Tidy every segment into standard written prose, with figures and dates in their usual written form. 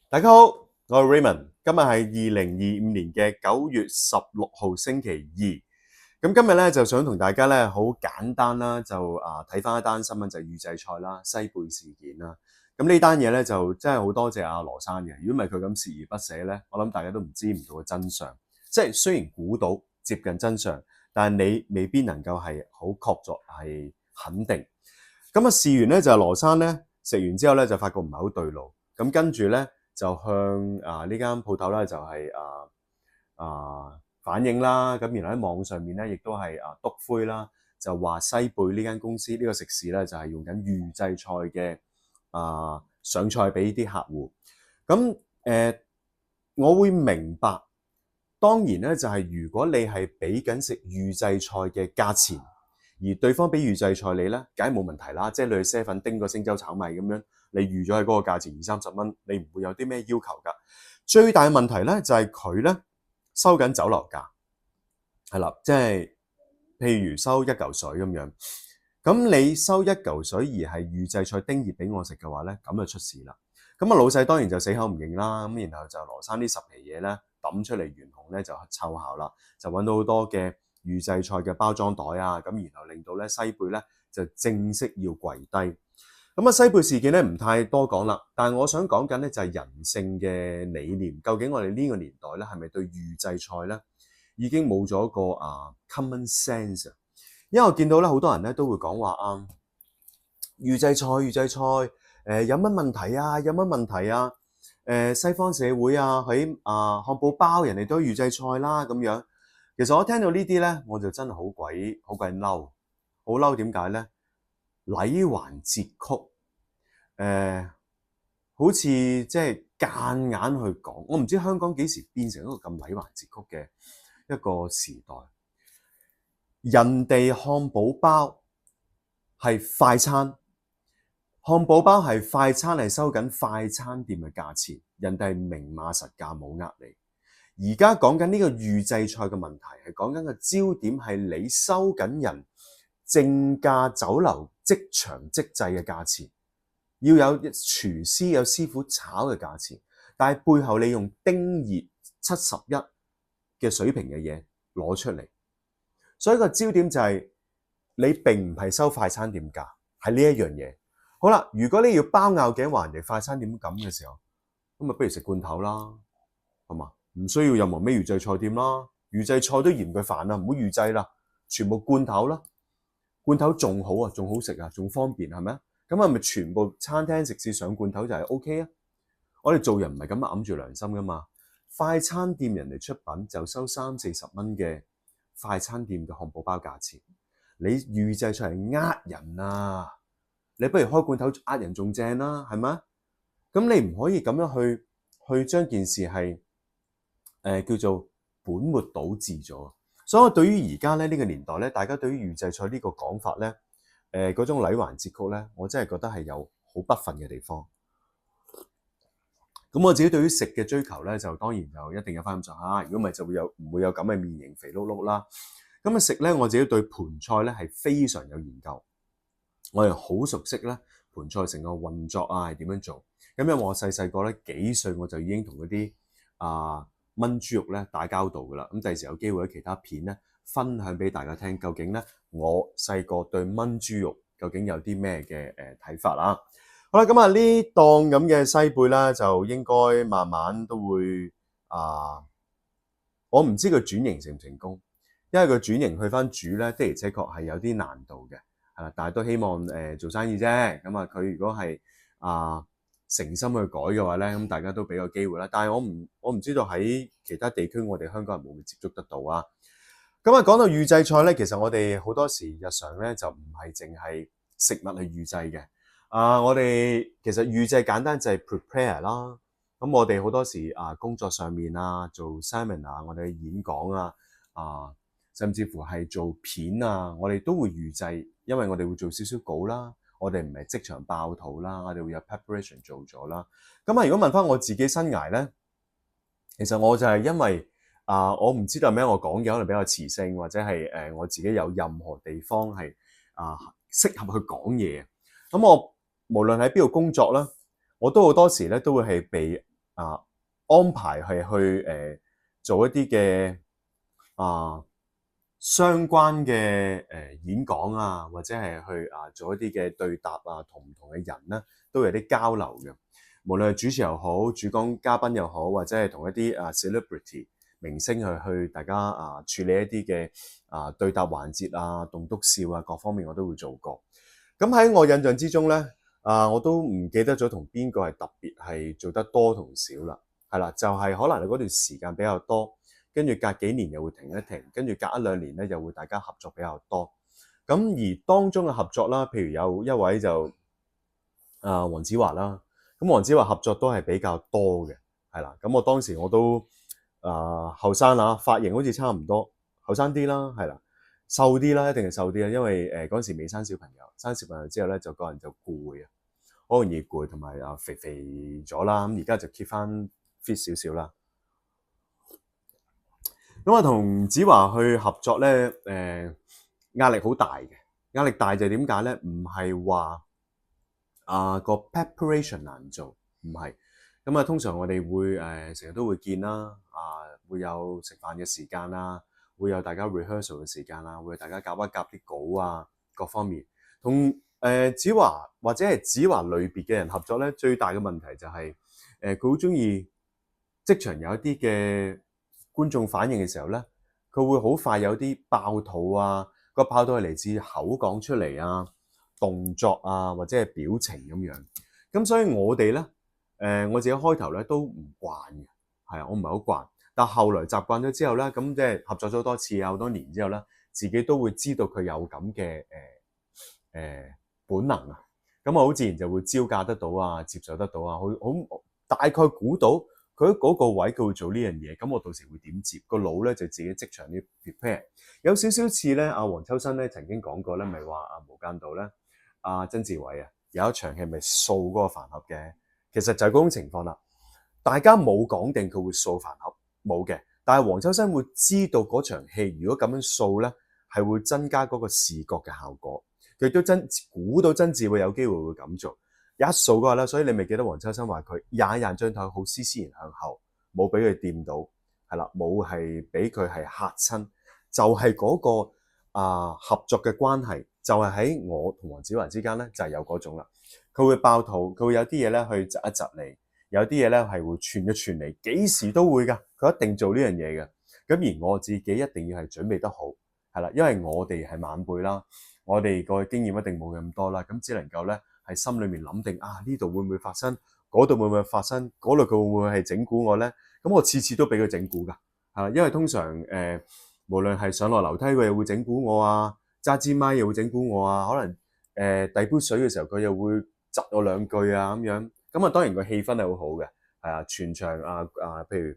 大家好，我係 Raymond，今日係2025年嘅9月16號星期二。咁今日咧就想同大家咧好簡單啦，就睇翻一單新聞就係預製菜啦、西貝事件啦。咁呢單嘢咧就真係好多謝阿羅生嘅，如果唔係佢咁鍥而不捨咧，我諗大家都唔知唔到個真相。即係雖然估到接近真相，但係你未必能夠係好確鑿係肯定。咁事緣咧就係羅生咧食完之後咧就發覺唔係好對路，咁跟住咧就向呢間鋪頭咧就係反映啦，咁然後喺網上面咧亦都係篤灰啦，就話西貝呢間公司呢個食肆咧就係用緊預製菜嘅上菜俾啲客戶。咁我會明白，當然咧就係如果你係俾緊食預製菜嘅價錢，而對方俾預製菜你咧，梗係冇問題啦。即係你去啡粉叮個星洲炒米咁樣，你預咗喺嗰個價錢20-30蚊，你唔會有啲咩要求㗎。最大嘅問題咧就係佢咧收緊酒樓價，係啦，即係譬如收一嚿水咁樣。咁你收一嚿水而係預製菜叮熱俾我食嘅話咧，咁就出事啦。咁老細當然就死口唔認啦。咁然後就羅生呢10皮嘢咧抌出嚟，懸紅咧就湊效啦，就揾到好多嘅預製菜嘅包裝袋啊，咁然後令到咧西貝咧就正式要跪低。咁西貝事件咧唔太多講啦，但係我想講緊咧就係人性嘅理念。究竟我哋呢個年代咧係咪對預製菜咧已經冇咗個common sense？因為我見到咧好多人咧都會講話預製菜有乜問題啊？有乜問題啊？西方社會喺漢堡包人哋都預製菜啦咁樣。其實我聽到呢啲咧，我就真係好鬼嬲，好嬲。點解咧？禮環節曲，好似即係間硬去講。我唔知香港幾時變成一個咁禮環節曲嘅一個時代。人哋漢堡包係快餐，漢堡包係快餐，係收緊快餐店嘅價錢，人哋係明碼實價冇呃你。而家講緊呢個預製菜嘅問題，係講緊個焦點係你收緊人正價酒樓即場即製嘅價錢，要有廚師有師傅炒嘅價錢，但係背後你用叮熱71嘅水平嘅嘢攞出嚟。所以個焦點就係你並唔係收快餐店價，係呢一樣嘢。好啦，如果你要包拗頸話人哋快餐店咁嘅時候，咁咪不如食罐頭啦，係嘛？唔需要任何咩預製菜店啦，預製菜都嫌佢煩啦，唔好預製啦，全部罐頭啦，罐頭仲好啊，仲好食啊，仲方便係咪啊？咁係咪全部餐廳食肆上罐頭就係 OK 啊？我哋做人唔係咁揞住良心噶嘛，快餐店人哋出品就收30-40蚊嘅快餐店嘅漢堡包價錢，你預製菜係呃人啊！你不如開罐頭呃人仲正啦，係咪？咁你唔可以咁樣去將件事係叫做本末倒置咗。所以我對於而家咧呢個年代咧，大家對於預製菜呢個講法咧，嗰種禮環節曲咧，我真係覺得係有好不忿嘅地方。咁我自己對於食嘅追求咧，就當然就一定有翻咁上下。如果唔係就唔會有咁嘅面型肥碌碌啦。咁食咧，我自己對盤菜咧係非常有研究，我係好熟悉咧盤菜成個運作係點樣做。咁因為我細個咧幾歲我就已經同嗰啲炆豬肉咧打交道噶啦。咁第時有機會喺其他片咧分享俾大家聽，究竟咧我細個對炆豬肉究竟有啲咩嘅睇法啦。好啦，咁呢檔咁嘅西貝啦，就應該慢慢都會我唔知佢轉型成唔成功，因為佢轉型去翻煮咧，的而且確係有啲難度嘅，係啦，但係都希望做生意啫。咁佢如果係誠心去改嘅話咧，咁大家都俾個機會啦。但係我唔知道喺其他地區我哋香港人會唔會接觸得到啊？咁講到預製菜咧，其實我哋好多時日常咧就唔係淨係食物去預製嘅。我哋其實預製簡單就係 prepare 啦。咁我哋好多時工作上面做 seminar 我哋演講甚至乎係做片我哋都會預製，因為我哋會做少少稿啦，我哋唔係即場爆肚啦，我哋會有 preparation 做咗啦。咁如果問翻我自己生涯咧，其實我就係因為我唔知道係咩，我講嘅可能比較磁性，或者係我自己有任何地方係適合去講嘢。咁我無論喺邊度工作啦，我都好多時咧都會係被安排係去做一啲嘅相關嘅演講啊，或者係去做一啲嘅對答啊，同唔同嘅人咧都有啲交流嘅。無論係主持又好，主講嘉賓又好，或者係同一啲celebrity 明星去大家處理一啲嘅對答環節啊、棟篤笑啊各方面我都會做過。咁喺我印象之中咧，我都唔記得咗同邊個係特別係做得多同少啦。係啦，就係可能你嗰段時間比較多。跟住隔幾年又會停一停，跟住隔一兩年咧又會大家合作比較多。咁而當中嘅合作啦，譬如有一位就黃子華啦，咁黃子華合作都係比較多嘅，係啦。咁我當時我都後生啦，髮型好似差唔多，後生啲啦，係啦，瘦啲啦，一定係瘦啲啦，因為嗰陣時未生小朋友，生小朋友之後咧就個人就攰啊，好容易攰同埋肥咗啦。咁而家就 keep 翻 fit 少少啦。咁我同子華去合作咧，壓力好大嘅。壓力大就係點解咧？唔係話個 preparation 難做，唔係。咁通常我哋會成日都會見啦，會有食飯嘅時間啦，會有大家 rehearsal 嘅時間啦，會有大家夾一夾啲稿啊，各方面。同子華或者係子華類別嘅人合作咧，最大嘅問題就係佢好中意即場有一啲嘅觀眾反應嘅時候咧，佢會好快有啲爆肚啊，個爆肚係嚟自口講出嚟啊、動作啊或者係表情咁樣。咁所以我哋咧，我自己開頭咧都唔慣嘅，係啊，我唔係好慣。但後來習慣咗之後咧，咁即係合作咗好多次啊，好多年之後咧，自己都會知道佢有咁嘅本能啊。咁我好自然就會招架得到啊，接受得到啊，好大概估到。佢喺嗰個位佢會做呢樣嘢，咁我到時會點接？個腦咧就自己即場啲 prepare， 有少少似咧黃秋生咧曾經講過咧，咪話無間道咧曾志偉有一場戲咪掃嗰個飯盒嘅，其實就係嗰種情況啦。大家冇講定佢會掃飯盒冇嘅，但係黃秋生會知道嗰場戲如果咁樣掃咧係會增加嗰個視覺嘅效果，佢都估到曾志偉有機會會咁做。一掃嗰下咧，所以你咪記得黃秋生話佢廿張台好斯斯然向後，冇俾佢掂到，係啦，冇係俾佢係嚇親，就係嗰個合作嘅關係，就係喺我同黃子華之間咧，就係有嗰種啦。佢會爆肚，佢會有啲嘢咧去窒一窒你，有啲嘢咧係會串一串你，幾時都會噶，佢一定做呢樣嘢嘅。咁而我自己一定要係準備得好，係啦，因為我哋係晚輩啦，我哋個經驗一定冇咁多啦，咁只能夠咧。喺心裏面諗定呢度會唔會發生，嗰度會唔會發生，嗰度佢會唔會係整蠱我咧？咁我次次都俾佢整蠱㗎，因為通常無論係上落樓梯佢又會整蠱我啊，揸支咪又會整蠱我啊，可能遞杯水嘅時候佢又會窒我兩句啊咁樣。咁當然個氣氛係好好嘅，全場譬如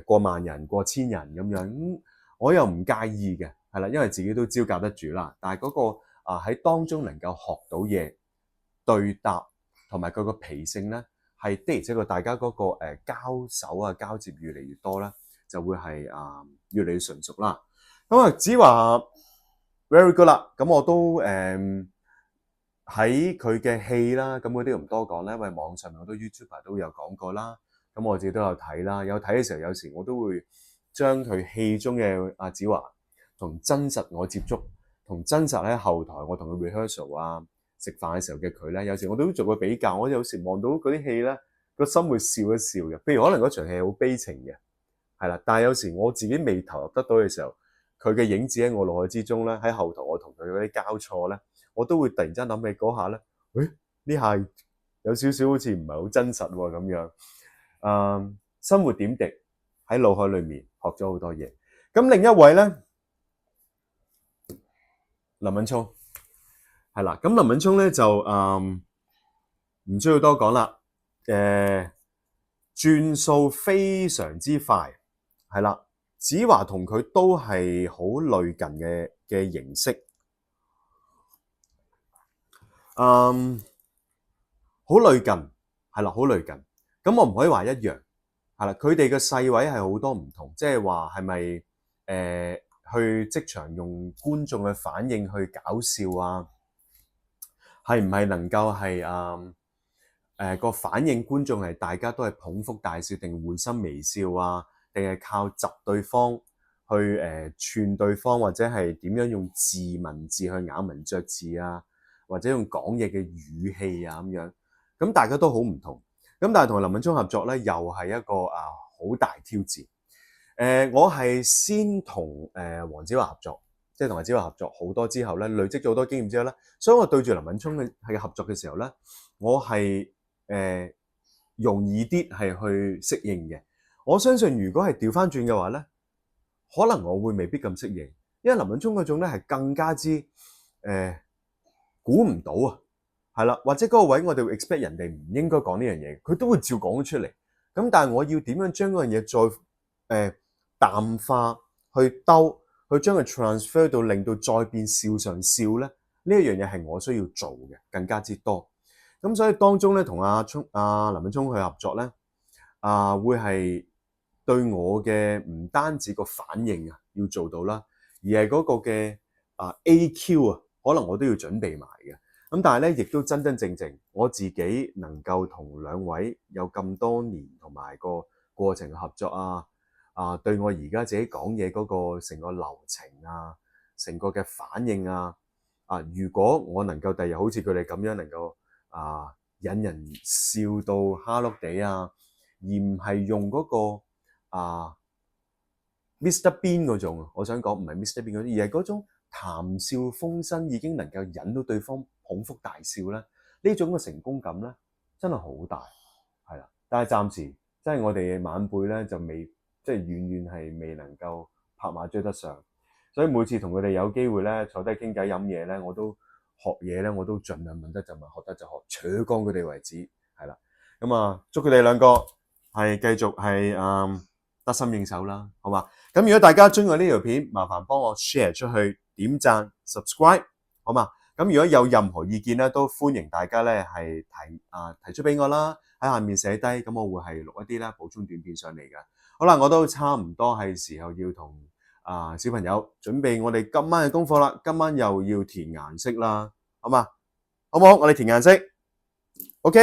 過萬人、過千人咁樣，我又唔介意嘅，係啦，因為自己都招架得住啦。但係嗰個喺當中能夠學到嘢。對答同埋佢個脾性咧，係的而且確大家嗰個交手交接越嚟越多咧，就會係越嚟越純熟啦。咁子華 very good 啦，咁我都喺佢嘅戲啦，咁嗰啲唔多講咧，因為網上面好多 YouTuber 都有講過啦，咁我自己都有睇啦，有睇嘅時候有時我都會將佢戲中嘅子華同真實我接觸，同真實喺後台我同佢 rehearsal食飯嘅時候嘅佢咧，有時我都做個比較。我有時望到嗰啲戲咧，個心會笑一笑嘅。譬如可能嗰場戲好悲情嘅，係啦，但係有時我自己未投入得到嘅時候，佢嘅影子喺我腦海之中咧，喺後台我同佢嗰啲交錯咧，我都會突然間諗起嗰下咧，呢下有少少好似唔係好真實喎咁樣。生活點滴喺腦海裡面學咗好多嘢。咁另一位咧，林敏聰。係啦，咁林敏聰咧就唔需要多講啦，轉數非常之快，係啦，子華同佢都係好類近嘅形式，好類近，係啦，好類近。咁我唔可以話一樣，係啦，佢哋嘅細位係好多唔同，即係話係咪去即場用觀眾嘅反應去搞笑啊？係唔係能夠係個反應觀眾係大家都係捧腹大笑定會心微笑啊，定係靠窒對方去串對方，或者係點樣用字文字去咬文嚼字啊，或者用講嘢嘅語氣啊咁樣，咁大家都好唔同。咁但係同林敏聰合作咧，又係一個好大挑戰。我係先同黃子華合作，即係同黃子華合作好多之後咧，累積咗好多經驗之後咧，所以我對住林敏聰嘅合作嘅時候咧，我係容易啲係去適應嘅。我相信如果係調翻轉嘅話咧，可能我會未必咁適應，因為林敏聰嗰種咧係更加之估唔到啊，係啦，或者嗰個位我哋會 expect 人哋唔應該講呢樣嘢，佢都會照講出嚟。咁但係我要點樣將嗰樣嘢再淡化去兜，去將佢 transfer 到令到再變笑上笑咧，呢一樣嘢係我需要做嘅更加之多。咁所以當中咧同林敏聰去合作咧，會係對我嘅唔單止個反應要做到啦，而係嗰個嘅AQ可能我都要準備埋嘅。咁但係咧，亦都真真正正我自己能夠同兩位有咁多年同埋個過程嘅合作對我而家自己講嘢嗰個成個流程成個嘅反應如果我能夠第日好似佢哋咁樣能夠引人笑到哈碌地而唔係用嗰個Mr. Bean 嗰種，我想講唔係 Mr. Bean 嗰種，而係嗰種談笑風生已經能夠引到對方捧腹大笑咧，呢種嘅成功感咧真係好大，係啦。但係暫時即係我哋嘅晚輩咧就未，即係遠遠係未能夠拍馬追得上，所以每次同佢哋有機會咧坐低傾偈飲嘢咧，我都學嘢咧，我都盡量問得就問，學得就學，扯光佢哋為止，係啦。咁祝佢哋兩個係繼續係得心應手啦，好嘛？咁如果大家鍾意呢條片，麻煩幫我 share 出去，點讚 subscribe， 好嘛？咁如果有任何意見咧，都歡迎大家咧係提出俾我啦，喺下面寫低，咁我會係錄一啲啦補充短片上嚟嘅。好啦，我都差唔多係時候要同小朋友準備我哋今晚嘅功課啦，今晚又要填顏色啦，好嘛？好唔好？我哋填顏色 ，OK？